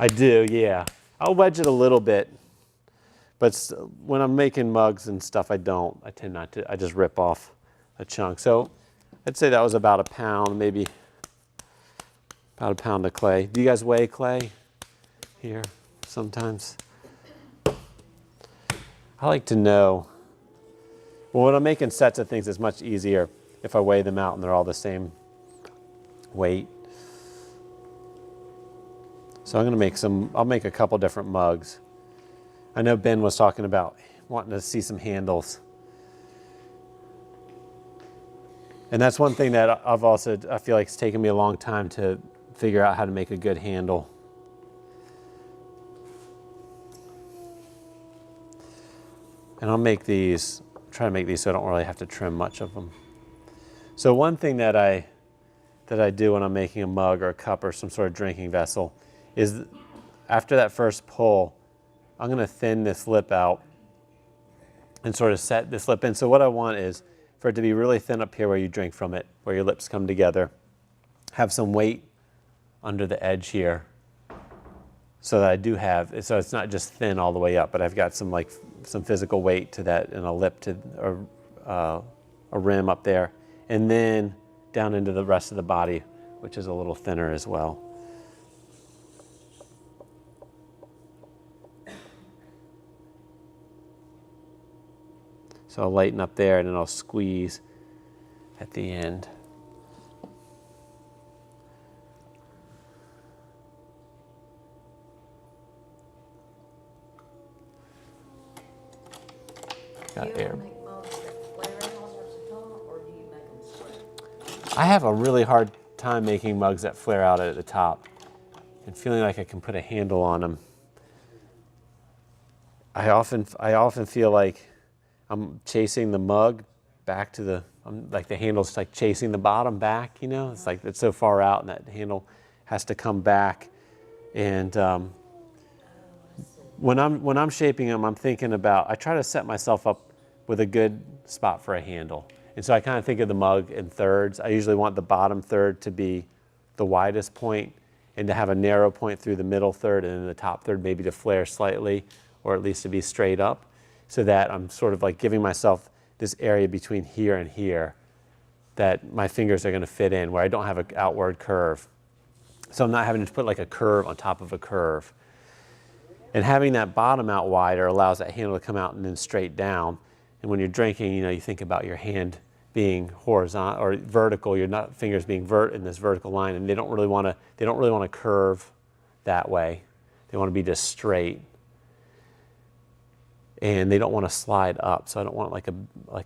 I do, yeah. I'll wedge it a little bit, but when I'm making mugs and stuff, I don't. I tend not to. I just rip off a chunk. So I'd say that was about a pound, maybe about a pound of clay. Do you guys weigh clay here sometimes? I like to know. Well, when I'm making sets of things, it's much easier if I weigh them out and they're all the same weight. So I'm going to make I'll make a couple different mugs. I know Ben was talking about wanting to see some handles. And that's one thing that I feel like it's taken me a long time to figure out how to make a good handle. And I'll make these, try to make these so I don't really have to trim much of them. So one thing that I do when I'm making a mug or a cup or some sort of drinking vessel is after that first pull, I'm going to thin this lip out and sort of set this lip in. So what I want is for it to be really thin up here where you drink from it, where your lips come together. Have some weight under the edge here so that I do have, so it's not just thin all the way up, but I've got some physical weight to that and a lip to, or a rim up there. And then down into the rest of the body, which is a little thinner as well. So I'll lighten up there and then I'll squeeze at the end. Got air. I have a really hard time making mugs that flare out at the top and feeling like I can put a handle on them. I often feel like I'm chasing the mug back to the, like the handle's like chasing the bottom back, you know? It's like it's so far out and that handle has to come back. And when I'm shaping them, I'm thinking about, I try to set myself up with a good spot for a handle. And so I kind of think of the mug in thirds. I usually want the bottom third to be the widest point and to have a narrow point through the middle third and then the top third maybe to flare slightly or at least to be straight up, so that I'm sort of like giving myself this area between here and here that my fingers are going to fit in, where I don't have an outward curve. So I'm not having to put like a curve on top of a curve. And having that bottom out wider allows that handle to come out and then straight down. And when you're drinking, you know, you think about your hand being horizontal or vertical, your fingers being in this vertical line, and they don't really want to curve that way. They want to be just straight. And they don't want to slide up, so I don't want like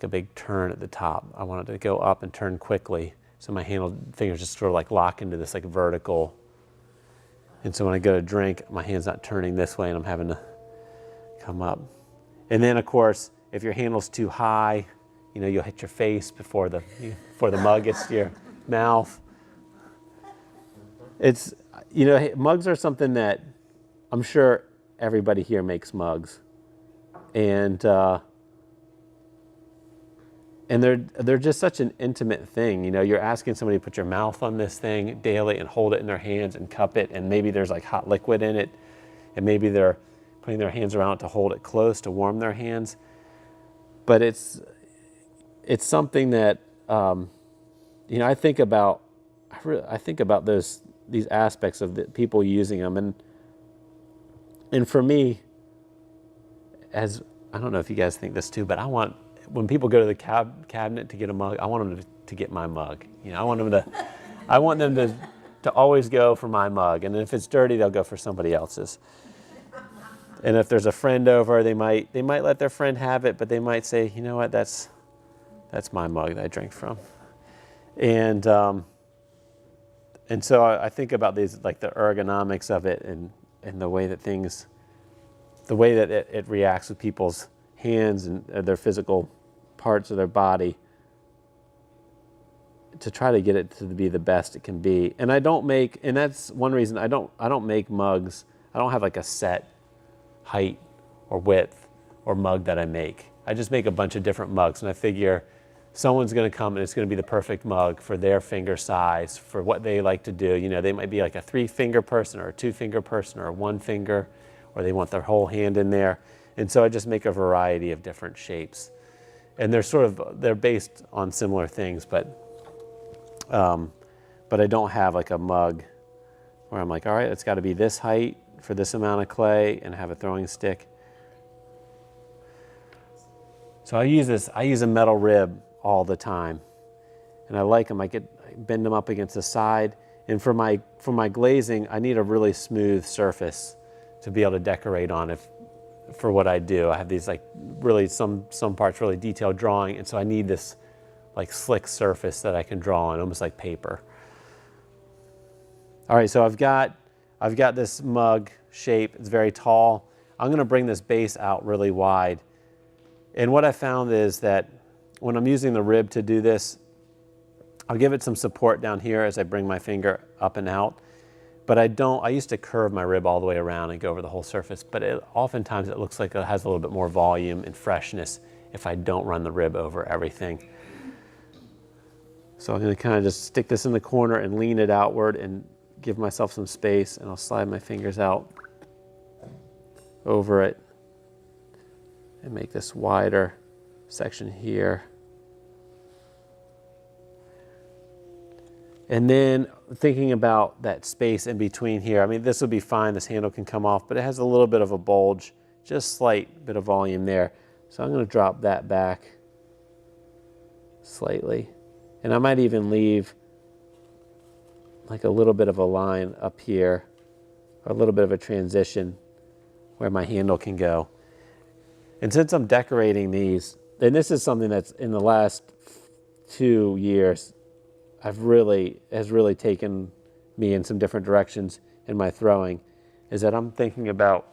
a big turn at the top. I want it to go up and turn quickly, so my fingers just sort of like lock into this like vertical. And so when I go to drink, my hand's not turning this way, and I'm having to come up. And then of course, if your handle's too high, you know, you'll hit your face before the mug gets to your mouth. It's, you know, mugs are something that I'm sure everybody here makes mugs. And they're just such an intimate thing. You know, you're asking somebody to put your mouth on this thing daily and hold it in their hands and cup it, and maybe there's like hot liquid in it, and maybe they're putting their hands around it to hold it close to warm their hands. But it's something that you know, I think about these aspects of the people using them, and for me, as I don't know if you guys think this too, but I want, when people go to the cabinet to get a mug, I want them to get my mug. You know, I want them to always go for my mug, and if it's dirty, they'll go for somebody else's. And if there's a friend over, they might let their friend have it, but they might say, you know what, that's my mug that I drank from. And so I think about these, like the ergonomics of it, and the way that things, the way that it reacts with people's hands and their physical parts of their body, to try to get it to be the best it can be. And I don't make, and that's one reason I don't make mugs. I don't have like a set height or width or mug that I make. I just make a bunch of different mugs, and I figure someone's going to come and it's going to be the perfect mug for their finger size, for what they like to do. You know, they might be like a 3-finger person or a 2-finger person or a 1 finger, or they want their whole hand in there. And so I just make a variety of different shapes. And they're based on similar things, but I don't have like a mug where I'm like, all right, it's got to be this height for this amount of clay and have a throwing stick. So I use a metal rib all the time, and I like them. I bend them up against the side, and for my glazing, I need a really smooth surface to be able to decorate on. For what I do, I have these like really some parts really detailed drawing, and so I need this like slick surface that I can draw on, almost like paper. All right, so I've got this mug shape. It's very tall. I'm going to bring this base out really wide. And what I found is that when I'm using the rib to do this, I'll give it some support down here as I bring my finger up and out. But I used to curve my rib all the way around and go over the whole surface, but oftentimes it looks like it has a little bit more volume and freshness if I don't run the rib over everything. So I'm going to kind of just stick this in the corner and lean it outward and give myself some space, and I'll slide my fingers out over it and make this wider section here. And then thinking about that space in between here, I mean, this would be fine, this handle can come off, but it has a little bit of a bulge, just slight bit of volume there. So I'm going to drop that back slightly. And I might even leave like a little bit of a line up here, or a little bit of a transition where my handle can go. And since I'm decorating these, and this is something that's in the last 2 years, has really taken me in some different directions in my throwing, is that I'm thinking about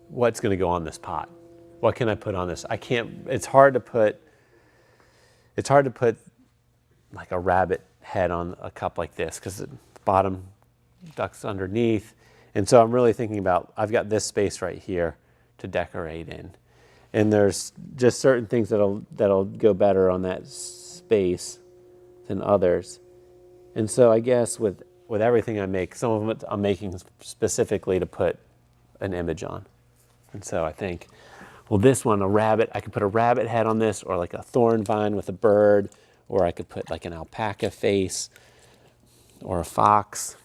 what's going to go on this pot. What can I put on this? It's hard to put like a rabbit head on a cup like this because the bottom ducks underneath. And so I'm really thinking about, I've got this space right here to decorate in. And there's just certain things that'll go better on that space than others. And so I guess with everything I make, some of it I'm making specifically to put an image on. And so I think, well, this one, I could put a rabbit head on this, or like a thorn vine with a bird, or I could put like an alpaca face or a fox.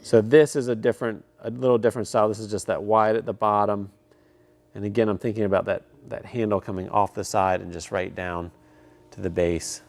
So this is a little different style. This is just that wide at the bottom. And again, I'm thinking about that handle coming off the side and just right down to the base.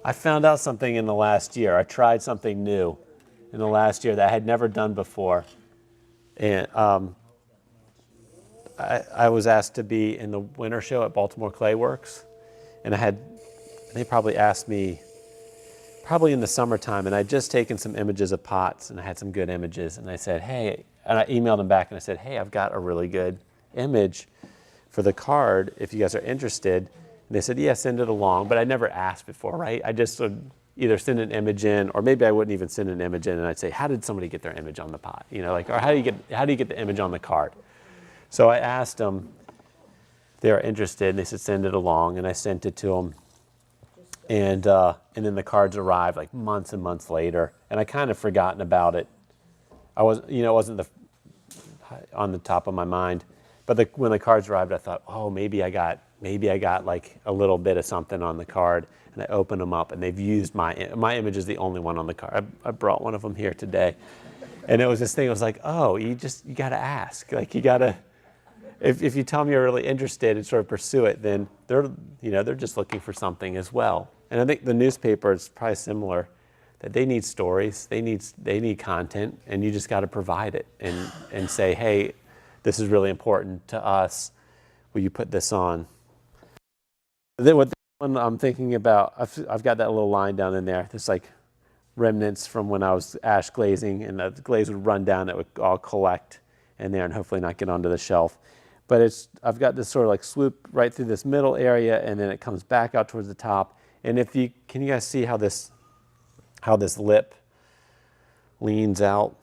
I found out something in the last year. I tried something new in the last year that I had never done before. And I was asked to be in the winter show at Baltimore Clay Works. And they probably asked me, probably in the summertime, and I'd just taken some images of pots and I had some good images. And I said, hey, and I emailed them back and I said, hey, I've got a really good image for the card if you guys are interested. And they said, yeah, send it along. But I never asked before, right? I just would either send an image in, or maybe I wouldn't even send an image in, and I'd say, how did somebody get their image on the pot? You know, like, or how do you get the image on the card? So I asked them if they were interested, and they said, send it along, and I sent it to them. And then the cards arrived like months and months later, and I kind of forgotten about it. It wasn't on the top of my mind. But when the cards arrived, I thought, oh, maybe I got like a little bit of something on the card. And I opened them up, and they've used my image is the only one on the card. I brought one of them here today, and it was this thing. I was like, oh, you got to ask. Like, you got to, if you tell them you're really interested and sort of pursue it, then they're just looking for something as well. And I think the newspaper is probably similar. That they need stories, they need content, and you just got to provide it and say, hey, this is really important to us. Will you put this on? Then what one I'm thinking about, I've got that little line down in there. There's like remnants from when I was ash glazing, and the glaze would run down. It would all collect in there and hopefully not get onto the shelf. But I've got this sort of like swoop right through this middle area, and then it comes back out towards the top. And can you guys see how this lip leans out?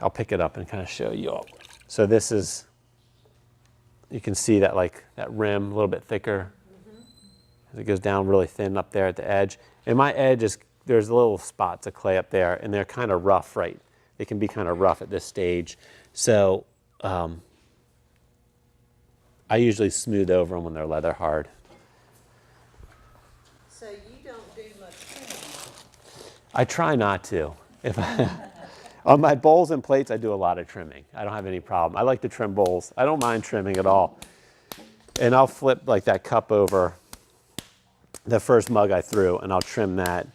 I'll pick it up and kind of show you all. So this is, you can see that rim a little bit thicker. As it goes down really thin up there at the edge. And my edge there's little spots of clay up there, and they're kind of rough, right? They can be kind of rough at this stage. So I usually smooth over them when they're leather hard. So you don't do much trimming? I try not to. On my bowls and plates, I do a lot of trimming. I don't have any problem. I like to trim bowls. I don't mind trimming at all. And I'll flip like that cup over the first mug I threw, and I'll trim that.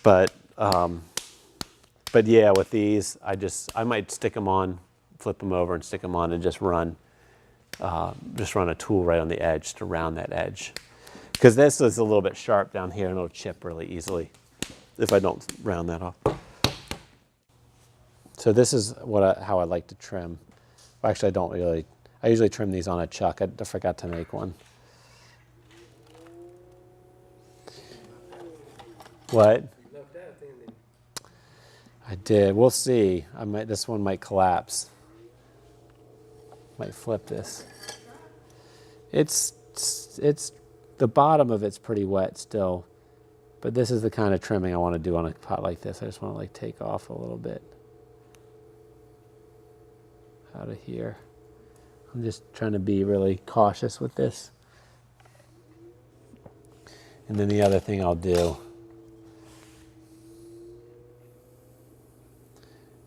But yeah, with these, I might stick them on, flip them over and stick them on, and just run a tool right on the edge to round that edge. Because this is a little bit sharp down here, and it'll chip really easily if I don't round that off. So this is how I like to trim. Well, actually, I usually trim these on a chuck. I forgot to make one. What? I did. We'll see. This one might collapse. Might flip this. It's the bottom of it's pretty wet still, but this is the kind of trimming I want to do on a pot like this. I just want to like take off a little bit out of here. I'm just trying to be really cautious with this. And then the other thing I'll do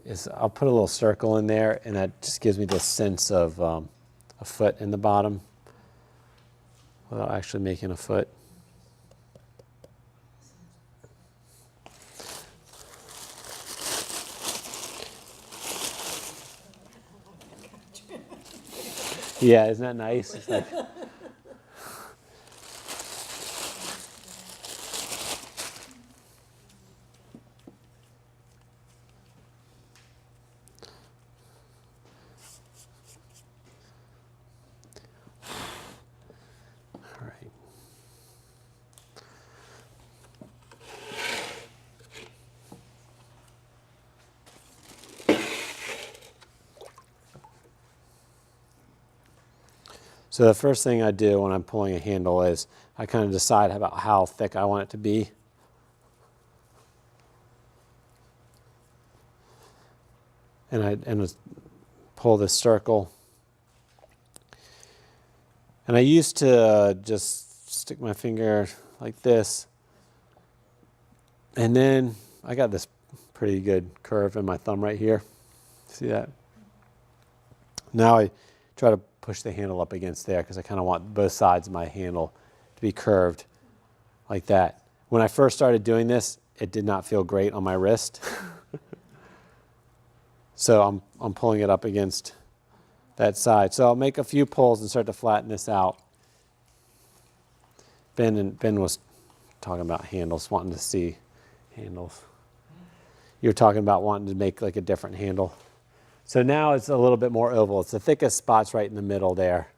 is I'll put a little circle in there, and that just gives me this sense of a foot in the bottom without actually making a foot. Yeah, isn't that nice? It's like, all right. So the first thing I do when I'm pulling a handle is I kind of decide about how thick I want it to be. And I just pull this circle. And I used to just stick my finger like this. And then I got this pretty good curve in my thumb right here. See that? Now I try to push the handle up against there because I kind of want both sides of my handle to be curved like that. When I first started doing this, it did not feel great on my wrist. So I'm pulling it up against that side. So I'll make a few pulls and start to flatten this out. Ben was talking about handles, wanting to see handles. You were talking about wanting to make like a different handle. So now it's a little bit more oval. It's the thickest spot's right in the middle there.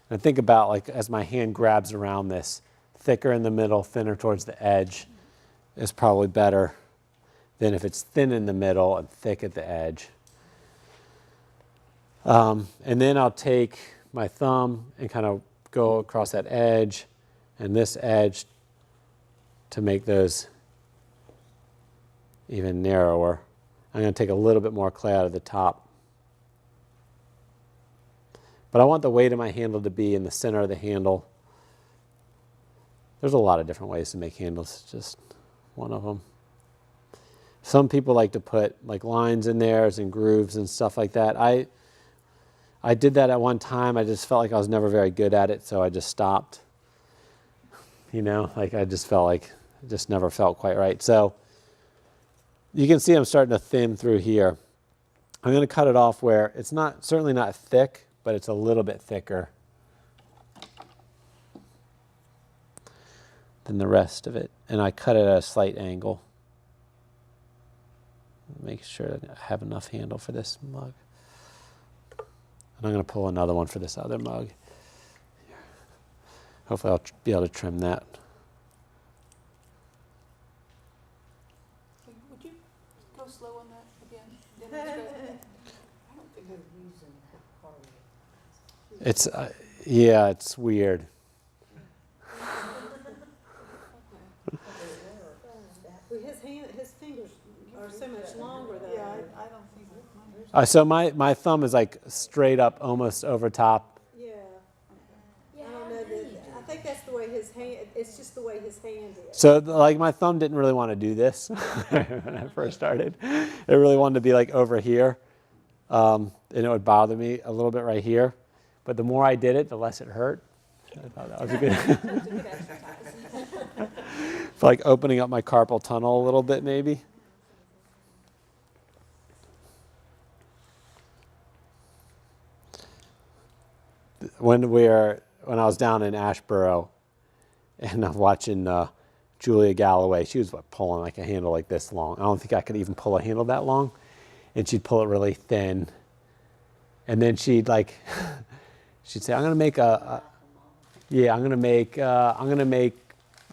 And think about like as my hand grabs around this, thicker in the middle, thinner towards the edge is probably better than if it's thin in the middle and thick at the edge. And then I'll take my thumb and kind of go across that edge and this edge to make those even narrower. I'm going to take a little bit more clay out of the top. But I want the weight of my handle to be in the center of the handle. There's a lot of different ways to make handles, just one of them. Some people like to put like lines in theirs and grooves and stuff like that. I did that at one time. I just felt like I was never very good at it, so I just stopped. You know, like I just felt like it just never felt quite right. So you can see I'm starting to thin through here. I'm going to cut it off where it's not, certainly not thick, but it's a little bit thicker than the rest of it. And I cut it at a slight angle. Make sure that I have enough handle for this mug. And I'm going to pull another one for this other mug. Hopefully I'll be able to trim that. Would you go slow on that again? Demonstrate? I don't think they're using hardly. It's, yeah, it's weird. Well, his fingers are so much longer than Yeah, ours. I don't think mine. So my thumb is like straight up almost over top. Yeah. I don't know I think that's the way his hand, it's just the way his hand is. So like my thumb didn't really want to do this when I first started. It really wanted to be like over here. And it would bother me a little bit right here. But the more I did it, the less it hurt. I thought that was a good, for like opening up my carpal tunnel a little bit maybe. When I was down in Ashboro and I'm watching Julia Galloway, she was pulling like a handle like this long. I don't think I could even pull a handle that long. And she'd pull it really thin. And then she'd like, she'd say, I'm going to make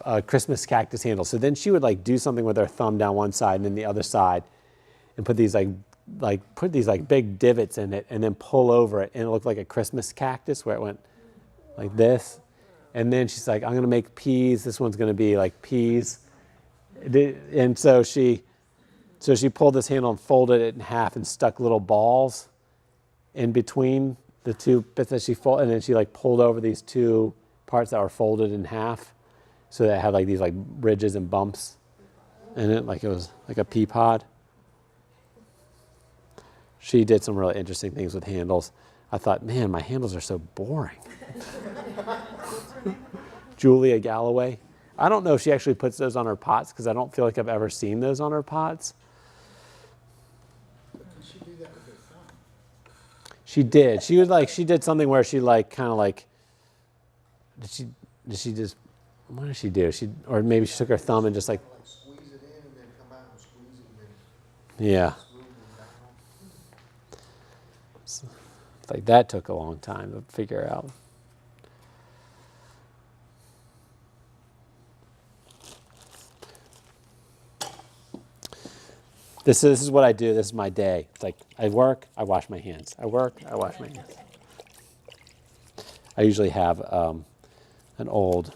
a Christmas cactus handle. So then she would like do something with her thumb down one side and then the other side and put these put these big divots in it and then pull over it, and it looked like a Christmas cactus where it went like this. And then she's like, I'm going to make peas. This one's going to be like peas. And so she pulled this handle and folded it in half and stuck little balls in between the two bits that she folded. And then she like pulled over these two parts that were folded in half. So that had like these like ridges and bumps in it, like it was like a pea pod. She did some really interesting things with handles. I thought, man, my handles are so boring. Julia Galloway. I don't know if she actually puts those on her pots because I don't feel like I've ever seen those on her pots. She do that with her thumb. She did. She was like, she did something where she like kind of like, did she just, what did she do? Or maybe she took her thumb and just like Squeeze it in and then come out and squeeze it and then yeah. smooth it down. It's like that took a long time to figure out. This is what I do. This is my day. It's like I work, I wash my hands. I work, I wash my hands. I usually have an old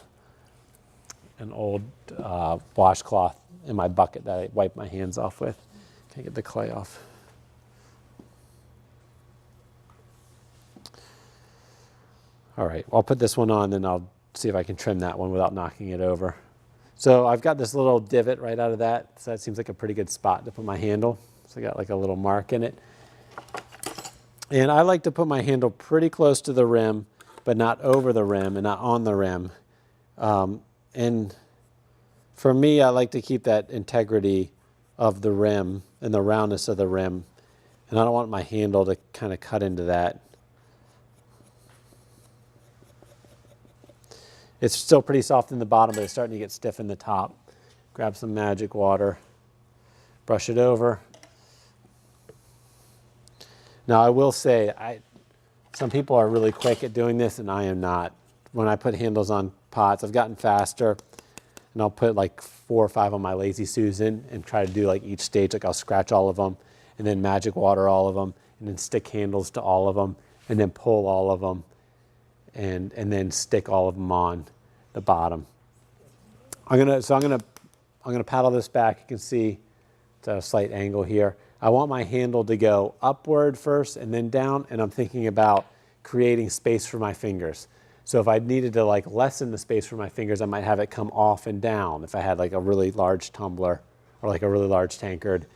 washcloth in my bucket that I wipe my hands off with. Can't get the clay off. All right, I'll put this one on, then I'll see if I can trim that one without knocking it over. So I've got this little divot right out of that, so that seems like a pretty good spot to put my handle. So I got like a little mark in it. And I like to put my handle pretty close to the rim, but not over the rim and not on the rim. And for me, I like to keep that integrity of the rim and the roundness of the rim. And I don't want my handle to kind of cut into that. It's still pretty soft in the bottom, but it's starting to get stiff in the top. Grab some magic water, brush it over. Now I will say, some people are really quick at doing this and I am not. When I put handles on pots, I've gotten faster and I'll put like 4 or 5 on my Lazy Susan and try to do like each stage, like I'll scratch all of them and then magic water all of them and then stick handles to all of them and then pull all of them. And then stick all of them on the bottom. I'm gonna paddle this back. You can see it's at a slight angle here. I want my handle to go upward first and then down, and I'm thinking about creating space for my fingers. So if I needed to like lessen the space for my fingers, I might have it come off and down. If I had like a really large tumbler or like a really large tankard,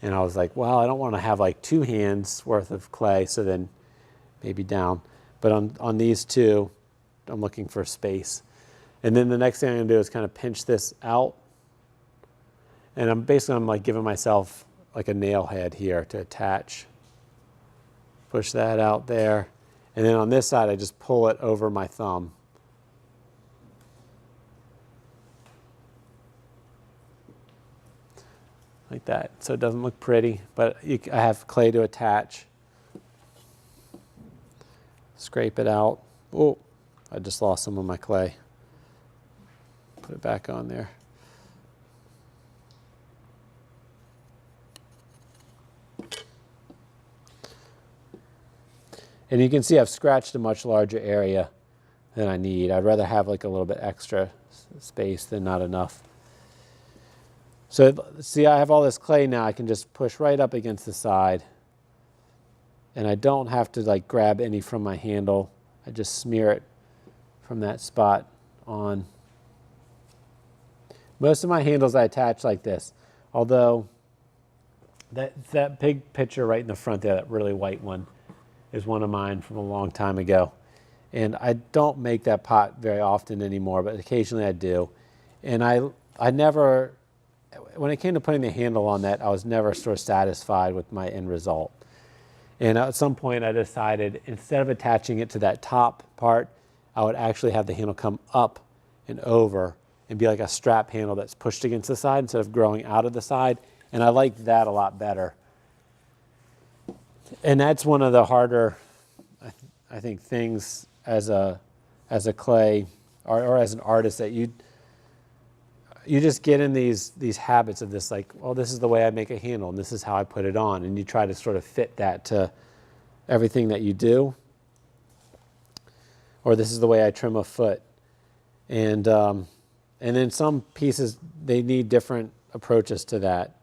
and I was like, well, I don't want to have like 2 hands worth of clay, so then maybe down. But on these two, I'm looking for space. And then the next thing I'm gonna do is kind of pinch this out. And I'm like giving myself like a nail head here to attach. Push that out there. And then on this side, I just pull it over my thumb. Like that, so it doesn't look pretty, but I have clay to attach. Scrape it out. Oh, I just lost some of my clay. Put it back on there. And you can see I've scratched a much larger area than I need. I'd rather have like a little bit extra space than not enough. So see, I have all this clay now. I can just push right up against the side. And I don't have to like grab any from my handle. I just smear it from that spot on. Most of my handles I attach like this. Although that big picture right in the front there, that really white one, is one of mine from a long time ago. And I don't make that pot very often anymore, but occasionally I do. And I never, when it came to putting the handle on that, I was never sort of satisfied with my end result. And at some point I decided instead of attaching it to that top part, I would actually have the handle come up and over and be like a strap handle that's pushed against the side instead of growing out of the side. And I liked that a lot better. And that's one of the harder, I think, things as a clay or as an artist, that you just get in these habits of this, like, well, this is the way I make a handle and this is how I put it on, and you try to sort of fit that to everything that you do. or this is the way I trim a foot. And then some pieces, they need different approaches to that.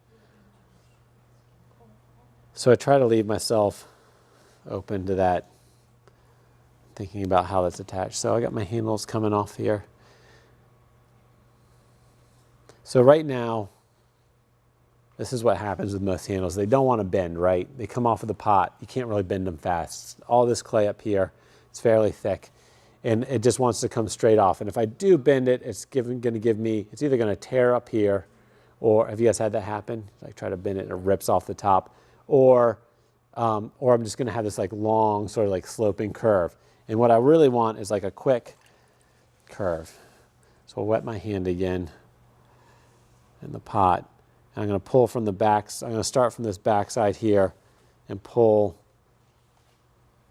So I try to leave myself open to that, thinking about how that's attached. So I got my handles coming off here. So right now, this is what happens with most handles. They don't want to bend, right? They come off of the pot. You can't really bend them fast. All this clay up here, it's fairly thick, and it just wants to come straight off. And if I do bend it, it's going to give me, it's either going to tear up here, or have you guys had that happen? I try to bend it and it rips off the top, or I'm just going to have this like long sort of like sloping curve. And what I really want is like a quick curve. So I'll wet my hand again in the pot. And I'm going to pull from the backs. I'm going to start from this back side here and pull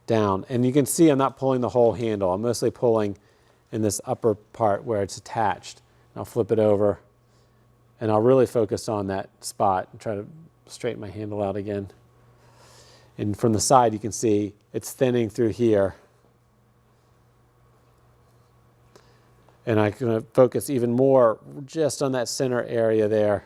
down. And you can see I'm not pulling the whole handle. I'm mostly pulling in this upper part where it's attached. And I'll flip it over and I'll really focus on that spot and try to straighten my handle out again. And from the side you can see it's thinning through here. And I'm going to focus even more just on that center area there.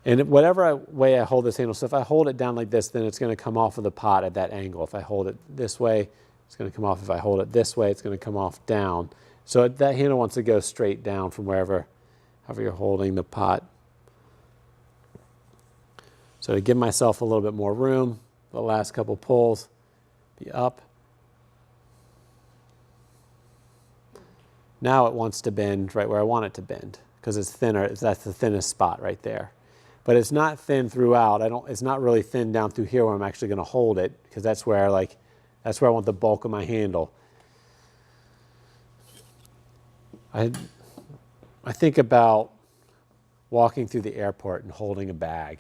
And whatever way I hold this handle, so if I hold it down like this, then it's going to come off of the pot at that angle. If I hold it this way, it's going to come off. If I hold it this way, it's going to come off down. So that handle wants to go straight down from however you're holding the pot. So to give myself a little bit more room, the last couple pulls, be up. Now it wants to bend right where I want it to bend because it's thinner. That's the thinnest spot right there. But it's not thin throughout. It's not really thin down through here where I'm actually going to hold it because that's where I want the bulk of my handle. I think about walking through the airport and holding a bag.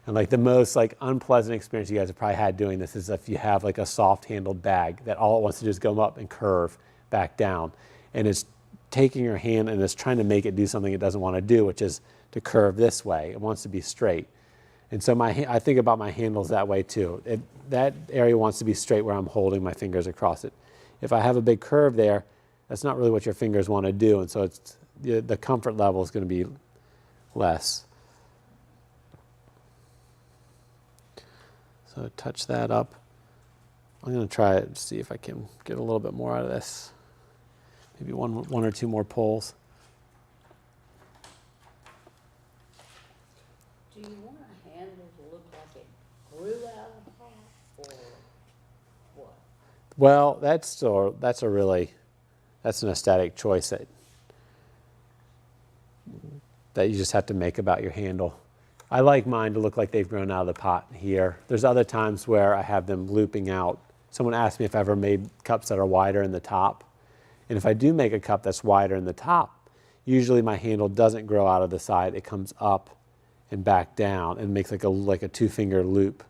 And like the most like unpleasant experience you guys have probably had doing this is if you have like a soft handled bag that all it wants to do is go up and curve back down. And it's taking your hand and it's trying to make it do something it doesn't want to do, which is to curve this way. It wants to be straight. And so I think about my handles that way too. That area wants to be straight where I'm holding my fingers across it. If I have a big curve there, that's not really what your fingers want to do. And so the comfort level is going to be less. So touch that up. I'm going to try it and see if I can get a little bit more out of this. Maybe one or two more pulls. Do you want a handle to look like it grew out of the pot, or what? Well, that's an aesthetic choice that you just have to make about your handle. I like mine to look like they've grown out of the pot here. There's other times where I have them looping out. Someone asked me if I ever made cups that are wider in the top. And if I do make a cup that's wider in the top, usually my handle doesn't grow out of the side. It comes up and back down and makes like a two-finger loop.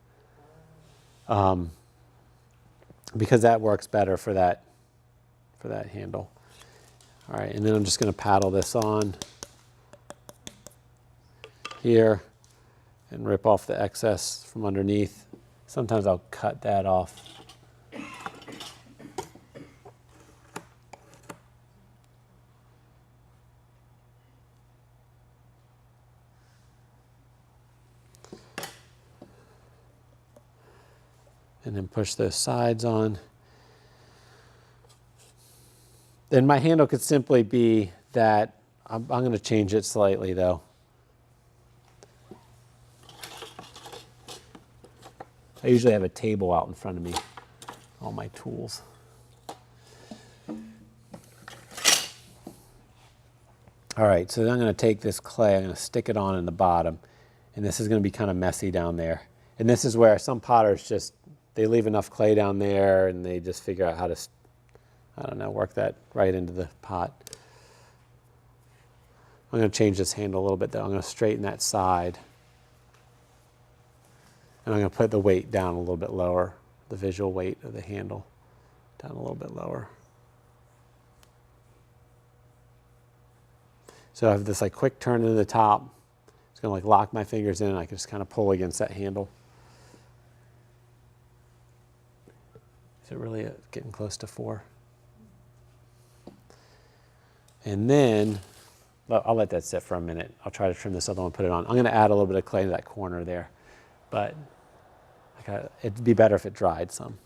Because that works better for that handle. All right, and then I'm just going to paddle this on here and rip off the excess from underneath. Sometimes I'll cut that off. And then push those sides on. Then my handle could simply be that, I'm going to change it slightly though. I usually have a table out in front of me, all my tools. All right, so then I'm going to take this clay, I'm going to stick it on in the bottom, and this is going to be kind of messy down there. And this is where some potters they leave enough clay down there and they just figure out how to, I don't know, work that right into the pot. I'm going to change this handle a little bit though. I'm going to straighten that side. And I'm going to put the weight down a little bit lower, the visual weight of the handle down a little bit lower. So I have this like quick turn into the top. It's going to like lock my fingers in and I can just kind of pull against that handle. it really getting close to 4? And then, well, I'll let that sit for a minute. I'll try to trim this other one, put it on. I'm going to add a little bit of clay to that corner there, but it'd be better if it dried some.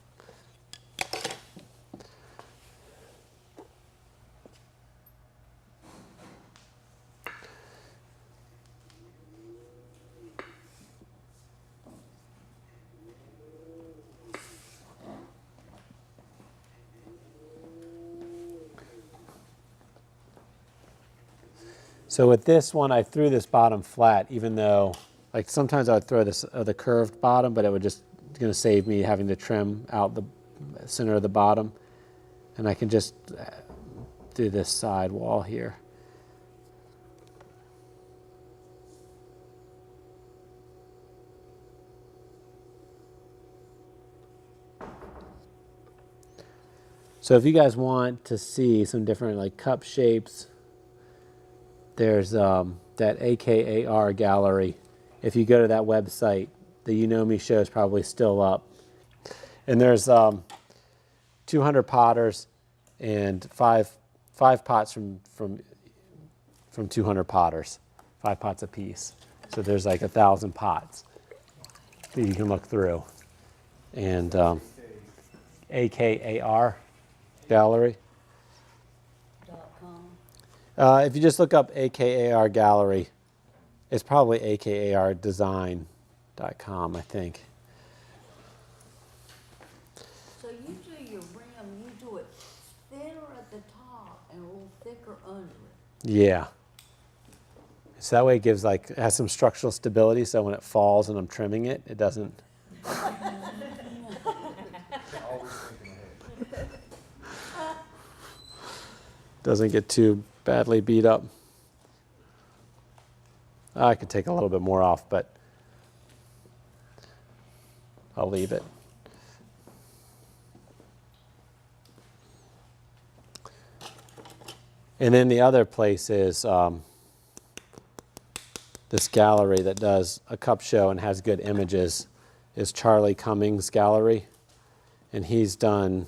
So with this one, I threw this bottom flat, even though, like sometimes I would throw this the curved bottom, but it would just going to save me having to trim out the center of the bottom. And I can just do this side wall here. So if you guys want to see some different like cup shapes, there's that AKAR gallery. If you go to that website, the You Know Me show is probably still up. And there's 200 potters and five pots from 200 potters, 5 pots apiece. So there's like 1,000 pots that you can look through. And AKAR gallery. .com. If you just look up AKAR gallery, it's probably AKARdesign.com, I think. So usually your rim, you do it thinner at the top and a little thicker under it. Yeah. So that way it gives like, it has some structural stability, so when it falls and I'm trimming it, it doesn't. Always thinking ahead. Doesn't get too badly beat up. I could take a little bit more off, but I'll leave it. And then the other place is this gallery that does a cup show and has good images is Charlie Cummings Gallery. And he's done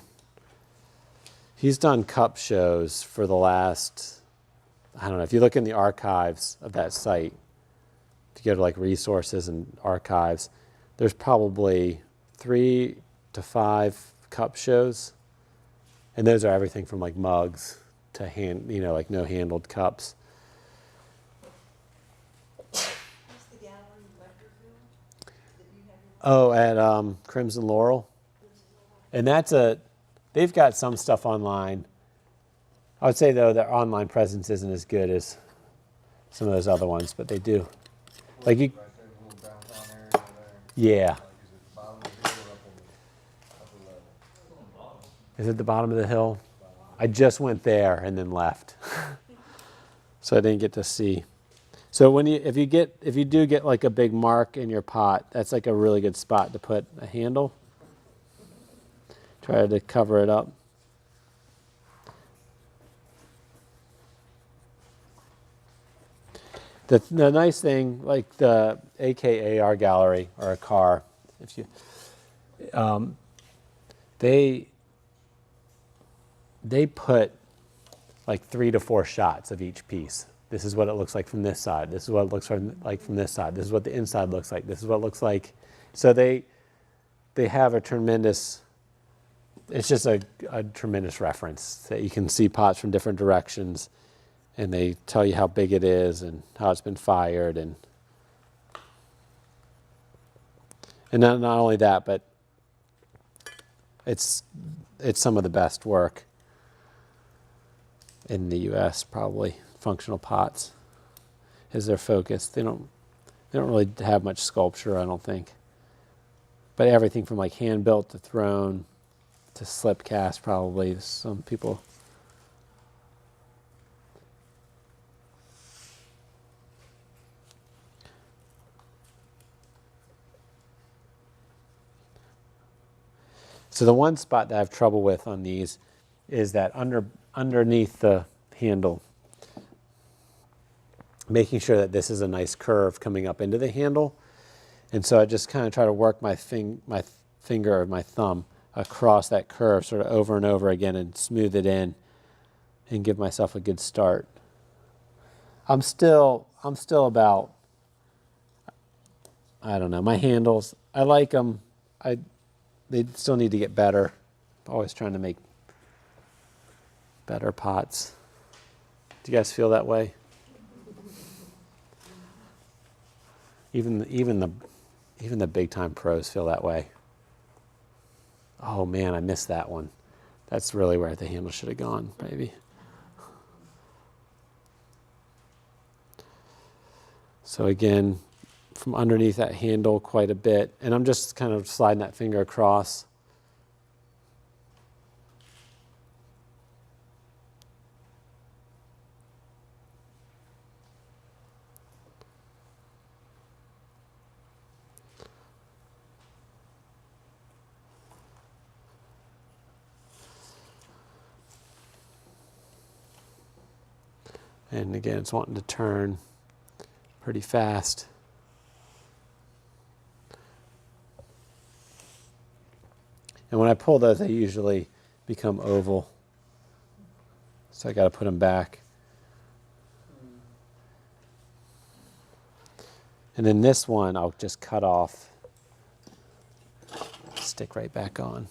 cup shows for the last, I don't know, if you look in the archives of that site, if you go to like resources and archives, there's probably 3 to 5 cup shows. And those are everything from like mugs to like no handled cups. What's the gallery record film that you have? Oh, at Crimson Laurel. And they've got some stuff online. I would say though their online presence isn't as good as some of those other ones, but they do. Like you, Right there, the little downtown area there. yeah. Like, is it the bottom of the hill or up on the upper level? Is it the bottom of the hill? I just went there and then left, so I didn't get to see. So if you do get like a big mark in your pot, that's like a really good spot to put a handle. Try to cover it up. The nice thing, like the AKAR gallery or a car, if you, they put like 3 to 4 shots of each piece. This is what it looks like from this side. This is what it looks like from this side. This is what the inside looks like. This is what it looks like. So they have a tremendous. It's just a tremendous reference that you can see pots from different directions, and they tell you how big it is and how it's been fired, and not only that, but it's some of the best work in the U.S. probably. Functional pots is their focus. They don't really have much sculpture, I don't think, but everything from like hand built to throne to slip cast, probably some people. So the one spot that I have trouble with on these is that underneath the handle, making sure that this is a nice curve coming up into the handle. And so I just kind of try to work my finger or my thumb across that curve sort of over and over again and smooth it in and give myself a good start. I'm still about, I don't know, my handles, I like them. They still need to get better. Always trying to make better pots. Do you guys feel that way? Even the big time pros feel that way. Oh man, I missed that one. That's really where the handle should have gone, maybe. So again, from underneath that handle quite a bit, and I'm just kind of sliding that finger across. And again, it's wanting to turn pretty fast. And when I pull those, they usually become oval. So I got to put them back. And then this one, I'll just cut off, stick right back on.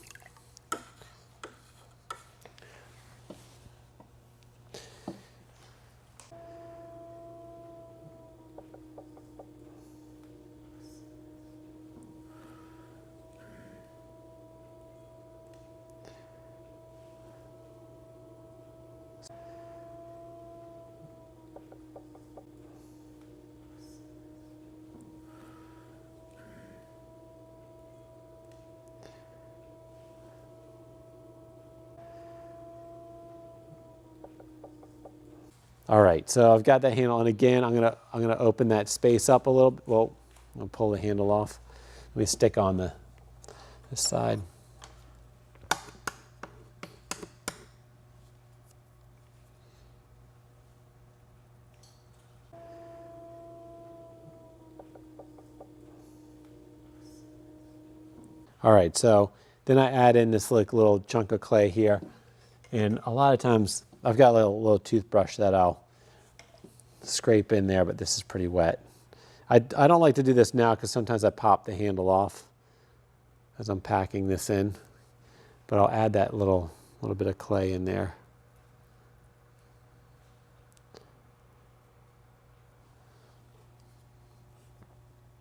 All right, so I've got that handle, and again, I'm gonna open that space up a little. Well, I'm gonna pull the handle off. Let me stick on this side. All right, so then I add in this like little chunk of clay here, and a lot of times I've got a little toothbrush that I'll scrape in there, but this is pretty wet. I don't like to do this now because sometimes I pop the handle off as I'm packing this in, but I'll add that little bit of clay in there.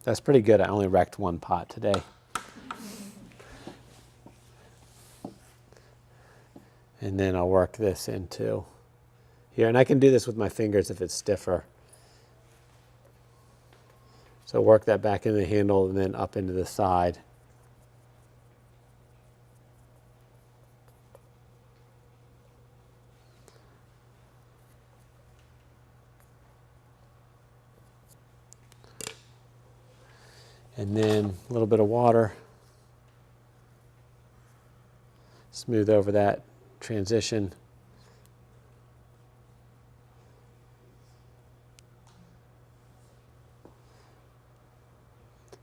That's pretty good. I only wrecked one pot today. And then I'll work this into here. And I can do this with my fingers if it's stiffer. So work that back into the handle and then up into the side. And then a little bit of water. Smooth over that transition.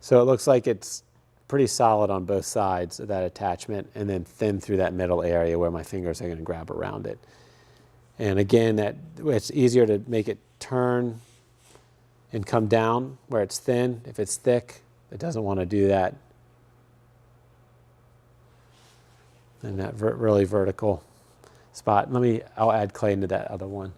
So it looks like it's pretty solid on both sides of that attachment, and then thin through that middle area where my fingers are going to grab around it. And again, it's easier to make it turn and come down where it's thin. If it's thick, it doesn't want to do that. And that really vertical spot. I'll add clay into that other one.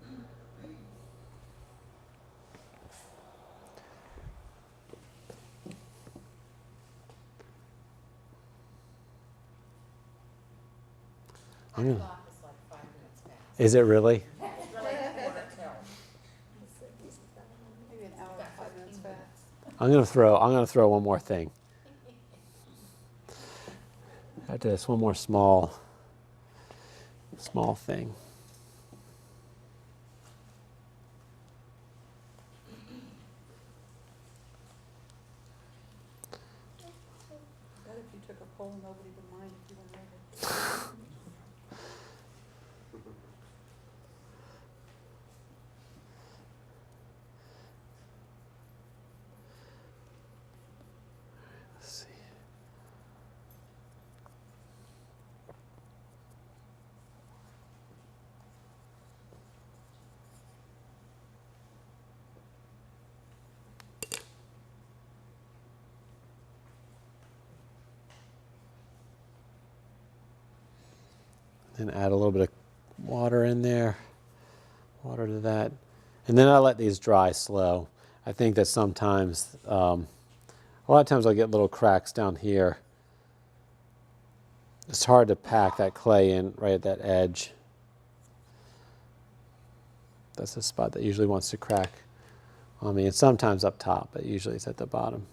Is it really? Maybe an hour and 5 minutes fast. I'm gonna throw one more thing. After this, one more small thing. I bet if you took a poll, nobody would mind if you went over. Let's see. And add a little bit of water in there, water to that. And then I let these dry slow. I think that sometimes, a lot of times I'll get little cracks down here. It's hard to pack that clay in right at that edge. That's the spot that usually wants to crack on me. And sometimes up top, but usually it's at the bottom.